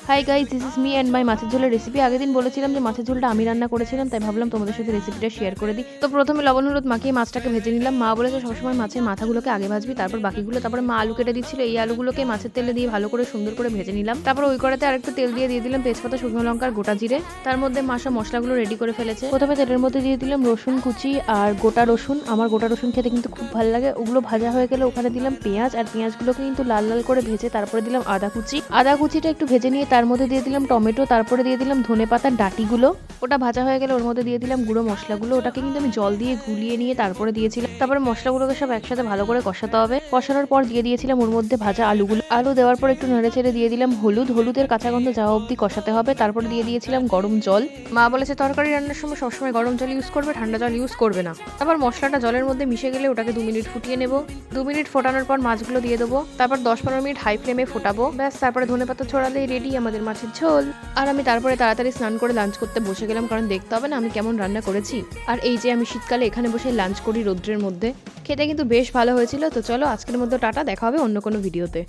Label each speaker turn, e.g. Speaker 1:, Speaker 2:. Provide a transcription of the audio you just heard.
Speaker 1: Hi guys, this is me and my মাছের ঝোলের recipe. আগের দিন বলেছিলাম যে মাছের ঝোলটা আমি রান্না করেছিলাম, তাই ভাবলাম তোমাদের সাথে রেসিপিটা শেয়ার করে দিই। তো প্রথমে লবণ হলুদ মাখিয়ে মাছটাকে ভেজে নিলাম। মা বলেছে সবসময় মাছের মাথাগুলোকে আগে ভাজবি, তারপর বাকিগুলো। তারপরে মা আলু কেটে দিচ্ছিল, এই আলুগুলোকে মাছের তেলে দিয়ে ভালো করে সুন্দর করে ভেজে নিলাম। তারপর ওই কড়াতে আরেকটু তেল দিয়ে দিলাম তেজপাতা, শুকনো লঙ্কার গোটা জিরে। তার মধ্যে মা সব মশলাগুলো রেডি করে ফেলেছে। প্রথমে তেলের মধ্যে দিয়ে দিলাম রসুন কুচি আর গোটা রসুন। আমার গোটা রসুন খেতে কিন্তু খুব ভালো লাগে। ওগুলো ভাজা হয়ে গেলে ওখানে দিলাম পেঁয়াজ, আর পেঁয়াজগুলোকে কিন্তু লাল লাল করে ভেজে তারপরে দিলাম আদা কুচি। আদা কুচিটা একটু ভেজে নিয়ে তার মধ্যে দিয়ে দিলাম টমেটো, তারপরে দিয়ে দিলাম ধনেপাতার ডাঁটিগুলো। ওটা ভাজা হয়ে গেলে ওর মধ্যে দিয়ে দিলাম গুঁড়ো মশলাগুলো। ওটাকে কিন্তু আমি জল দিয়ে গুলিয়ে নিয়ে তারপরে দিয়েছিলাম। তারপরে মশলাগুলোকে সব একসাথে ভালো করে কষাতে হবে। কষানোর পর দিয়ে দিয়েছিলাম ওর মধ্যে ভাজা আলুগুলো। আলু দেওয়ার পর একটু নেড়ে ছেড়ে দিয়ে দিলাম হলুদ। হলুদের কাঁচা গন্ধ যাওয়া অবধি কষাতে হবে। তারপরে দিয়ে দিয়েছিলাম গরম জল। মা বলেছে তরকারি রান্নার সময় সবসময় গরম জল ইউজ করবে, ঠান্ডা জল ইউজ করবে না। তারপর মশলাটা জলের মধ্যে মিশে গেলে ওটাকে 2 মিনিট ফুটিয়ে নেব। 2 মিনিট ফোটানোর পর মাছগুলো দিয়ে দেবো। তারপর 10-15 মিনিট হাই ফ্লেমে ফোটাবো। ব্যাস, তারপরে ধনেপাতা ছড়ালেই রেডি আমাদের মাছের ঝোল। আর আমি তারপরে তাড়াতাড়ি স্নান করে লাঞ্চ করতে বসে গেলাম, কারণ দেখতে হবে না আমি কেমন রান্না করেছি। আর এই যে আমি শীতকালে এখানে বসে লাঞ্চ করি রোদ্রের মধ্যে। খেতে কিন্তু বেশ ভালো হয়েছিল। তো চলো আজকের মধ্যে টাটা, দেখা হবে অন্য কোনো ভিডিওতে।